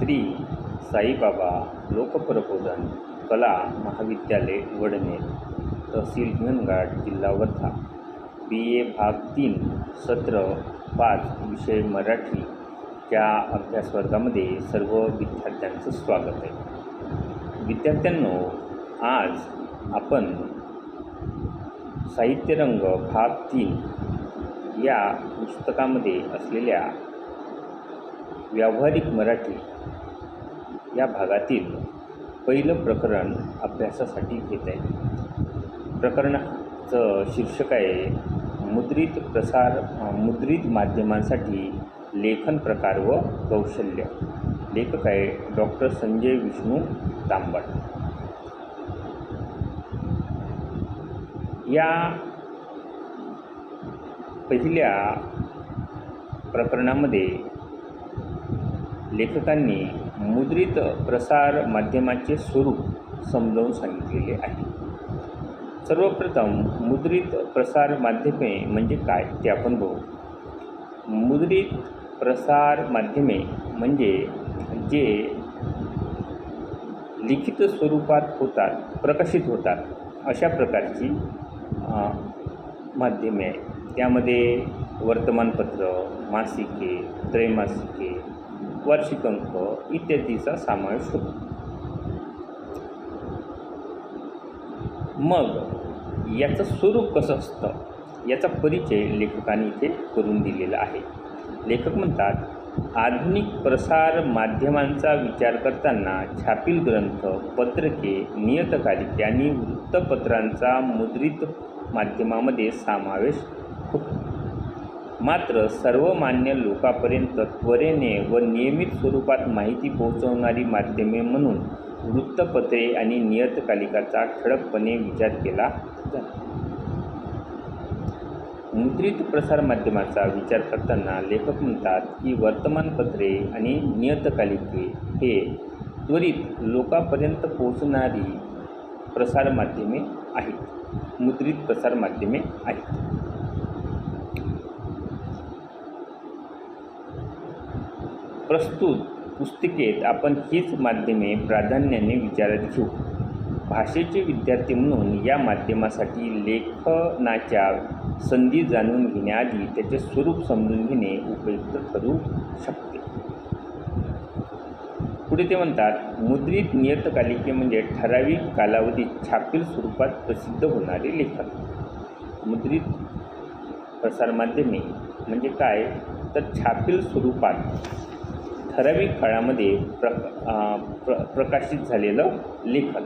श्री साईबाबा लोकप्रबोधन कला महाविद्यालय वडनेर, तहसील हिंगणघाट, जिल्हा वर्धा, BA भाग 3 सत्र 5 विषय मराठी च्या अभ्यासवर्गामध्ये सर्व विद्यार्थ्यांचं स्वागत आहे. विद्यार्थ्यांनो, आज आपण साहित्यरंग भाग 3 या पुस्तकामध्ये असलेल्या व्यावहारिक मराठी या भागातील पहिलं प्रकरण अभ्यासासाठी घेत आहे. प्रकरणाचं शीर्षक आहे मुद्रित माध्यमांसाठी लेखन प्रकार व कौशल्य. लेखक आहे डॉक्टर संजय विष्णू तांबट. या पहिल्या प्रकरणामध्ये लेखकांनी मुद्रित प्रसार माध्यमाचे स्वरूप समजावून सांगितलेले आहे. सर्वप्रथम मुद्रित प्रसार माध्यमे म्हणजे काय ते आपण बघू. मुद्रित प्रसार माध्यमे म्हणजे जे लिखित स्वरूपात प्रकाशित होतात अशा प्रकारची माध्यमे आहेत. त्यामध्ये वर्तमानपत्र, मासिके, त्रैमासिके, वार्षिक अंक इत्यादीचा समावेश होतो. मग याचं स्वरूप कसं असतं याचा परिचय लेखकांनी इथे करून दिलेला आहे. लेखक म्हणतात, आधुनिक प्रसार माध्यमांचा विचार करताना छापील ग्रंथ, पत्रके, नियतकालिके आणि वृत्तपत्रांचा मुद्रित माध्यमामध्ये समावेश होतो. मात्र सर्वमान्य लोकांपर्यंत त्वरेने व नियमित स्वरूपात माहिती पोहोचवणारी माध्यमे म्हणून वृत्तपत्रे आणि नियतकालिकाचा ठळकपणे विचार केला जातो. मुद्रित प्रसार माध्यमाचा विचार करताना लेखक म्हणतात की वर्तमानपत्रे आणि नियतकालिके हे त्वरित लोकांपर्यंत पोहोचणारी प्रसार माध्यमे आहेत, मुद्रित प्रसार माध्यमे आहेत. प्रस्तुत पुस्तिकेत आपण हीच माध्यमे प्राधान्याने विचारात घेऊ. भाषेचे विद्यार्थी म्हणून या माध्यमासाठी लेखनाच्या संधी जाणून घेण्याआधी त्याचे स्वरूप समजून घेणे उपयुक्त ठरू शकते. पुढे ते म्हणतात, मुद्रित नियतकालिके म्हणजे ठराविक कालावधीत छापील स्वरूपात प्रसिद्ध होणारे लेखन. मुद्रित प्रसार माध्यमे म्हणजे काय तर छापील स्वरूपात ठराविक काळामध्ये प्रकाशित झालेलं लेखन.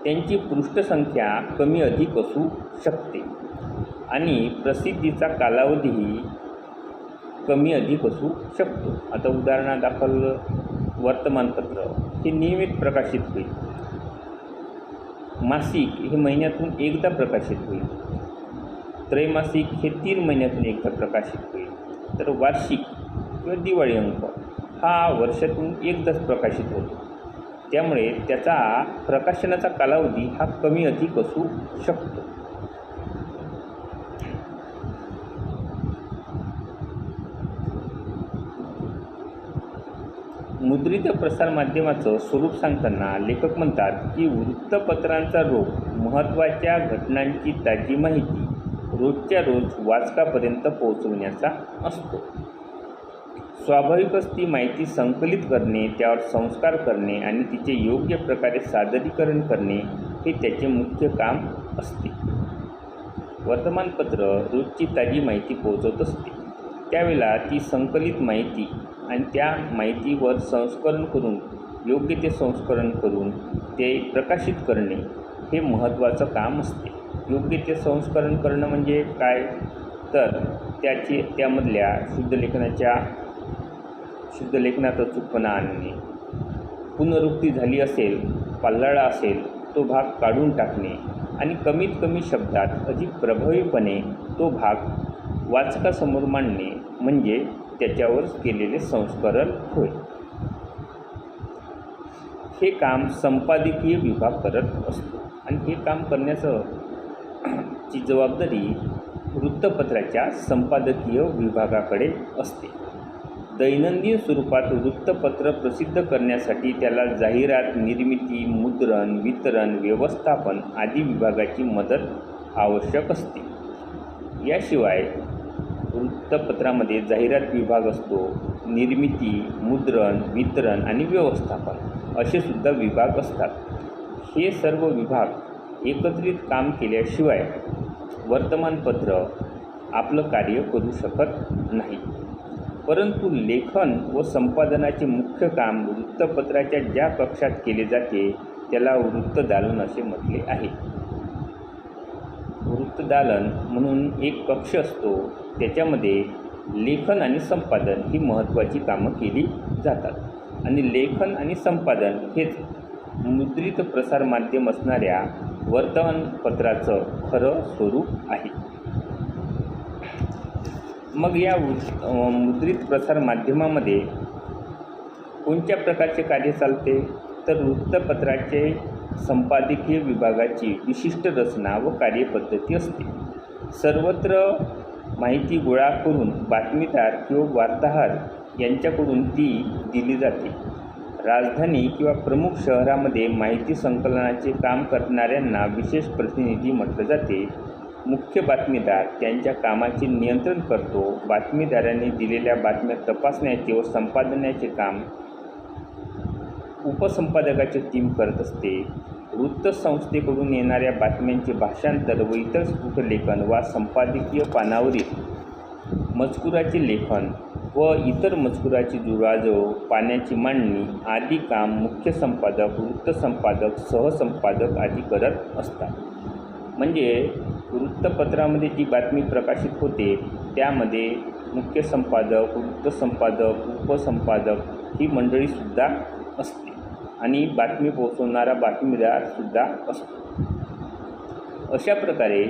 त्यांची पृष्ठसंख्या कमी अधिक असू शकते आणि प्रसिद्धीचा कालावधीही कमी अधिक असू शकतो. आता उदाहरणादाखल वर्तमानपत्र हे नियमित प्रकाशित होईल. मासिक हे महिन्यातून एकदा प्रकाशित होईल. त्रैमासिक हे 3 महिन्यातून एकदा प्रकाशित होईल. तर वार्षिक किंवा दिवाळी अंक हा वर्षातून एकदाच प्रकाशित होतो. त्यामुळे त्याचा प्रकाशनाचा कालावधी हा कमी अधिक असू शकतो. मुद्रित प्रसार माध्यमाचं स्वरूप सांगताना लेखक म्हणतात की वृत्तपत्रांचा रोख महत्त्वाच्या घटनांची ताजी माहिती रोजच्या रोज वाचकापर्यंत पोहोचवण्याचा असतो. स्वाभाविकच ती माहिती संकलित करणे, त्यावर संस्कार करणे आणि तिचे योग्य प्रकारे सादरीकरण करणे हे त्याचे मुख्य काम असते. वर्तमानपत्र रोजची ताजी माहिती पोहोचवत असते. त्यावेळेला ती संकलित माहिती आणि त्या माहितीवर संस्करण करून योग्य ते संस्करण करून ते प्रकाशित करणे हे महत्त्वाचं काम असते. योग्य ते संस्करण करणं म्हणजे काय तर त्यामधल्या शुद्ध लेखनात अचूकपणा आणणे, पुनरुक्ती झाली असेल, पाल्लाळा असेल तो भाग काढून टाकणे आणि कमीत कमी शब्दात अधिक प्रभावीपणे तो भाग वाचकासमोर मांडणे म्हणजे त्याच्यावर केलेले संस्करण होय. हे काम संपादकीय विभाग करत असतो आणि हे काम करण्याची जबाबदारी वृत्तपत्राच्या संपादकीय विभागाकडे असते. दैनंदिन स्वरूपात वृत्तपत्र प्रसिद्ध करण्यासाठी त्याला जाहिरात निर्मिती, मुद्रण, वितरण, व्यवस्थापन आदी विभागाची मदत आवश्यक असते. याशिवाय वृत्तपत्रामध्ये जाहिरात विभाग असतो, निर्मिती, मुद्रण, वितरण आणि व्यवस्थापन असे सुद्धा विभाग असतात. हे सर्व विभाग एकत्रित काम केल्याशिवाय वर्तमानपत्र आपलं कार्य करू शकत नाही. परंतु लेखन व संपादनाचे मुख्य काम वृत्तपत्राच्या ज्या कक्षात केले जाते त्याला वृत्तदालन असे म्हटले आहे. वृत्तदालन म्हणून एक कक्ष असतो, त्याच्यामध्ये लेखन आणि संपादन ही महत्त्वाची कामं केली जातात. आणि लेखन आणि संपादन हेच मुद्रित प्रसारमाध्यम असणाऱ्या वर्तमानपत्राचं खरं स्वरूप आहे. मग या मुद्रित प्रसारमाध्यमामध्ये कोणत्या प्रकारचे कार्य चालते, तर वृत्तपत्राचे संपादकीय विभागाची विशिष्ट रचना व कार्यपद्धती असते. सर्वत्र माहिती गोळा करून बातमीदार किंवा वार्ताहर यांच्याकडून ती दिली जाते. राजधानी किंवा प्रमुख शहरामध्ये माहिती संकलनाचे काम करणाऱ्यांना विशेष प्रतिनिधी म्हटले जाते. मुख्य बातमीदार त्यांच्या कामाचे नियंत्रण करतो. बातमीदारांनी दिलेल्या बातम्या तपासण्याचे व संपादनाचे काम उपसंपादकाची टीम करत असते. वृत्तसंस्थेकडून येणाऱ्या बातम्यांचे भाषांतर व इतर स्फुटलेखन वा संपादकीय पानावरील मजकुराचे लेखन व इतर मजकुराची जुळवाजुळव, पाण्याची मांडणी आदी काम मुख्य संपादक, वृत्तसंपादक, सहसंपादक आदी करत असतात. म्हणजे वृत्तपत्रामध्ये जी बातमी प्रकाशित होते त्यामध्ये मुख्य संपादक, वृत्तसंपादक, उपसंपादक ही मंडळीसुद्धा असते आणि बातमी पोहोचवणारा बातमीदारसुद्धा असतो. अशा प्रकारे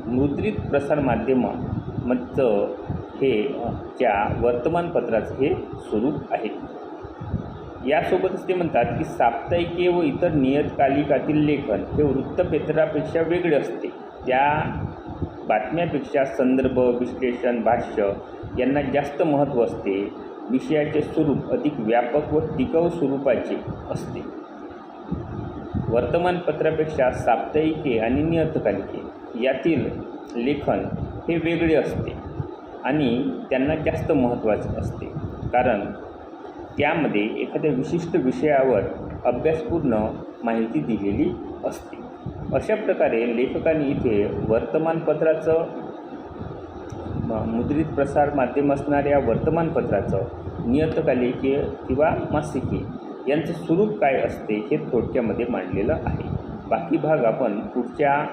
मुद्रित प्रसारमाध्यमाचं हे वर्तमानपत्राचं हे स्वरूप आहे. यासोबतच ते म्हणतात की साप्ताहिके व इतर नियतकालिकातील लेखन हे वृत्तपत्रापेक्षा वेगळे असते. त्या बातम्यापेक्षा संदर्भ, विश्लेषण, भाष्य यांना जास्त महत्त्व असते. विषयाचे स्वरूप अधिक व्यापक व टिकाऊ स्वरूपाचे असते. वर्तमानपत्रापेक्षा साप्ताहिके आणि नियतकालिके यातील लेखन हे वेगळे असते आणि त्यांना जास्त महत्त्वाचे असते, कारण त्यामध्ये एखाद्या विशिष्ट विषयावर अभ्यासपूर्ण माहिती दिलेली असते. अशा प्रकारे लेखकांनी इथे वर्तमानपत्राचं मुद्रित प्रसार माध्यम असणाऱ्या वर्तमानपत्राचं, नियतकालिके किंवा मासिके यांचं स्वरूप काय असते हे थोडक्यामध्ये मांडलेलं आहे. बाकी भाग आपण पुढच्या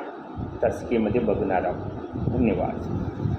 तासिकेमध्ये बघणार आहोत. धन्यवाद.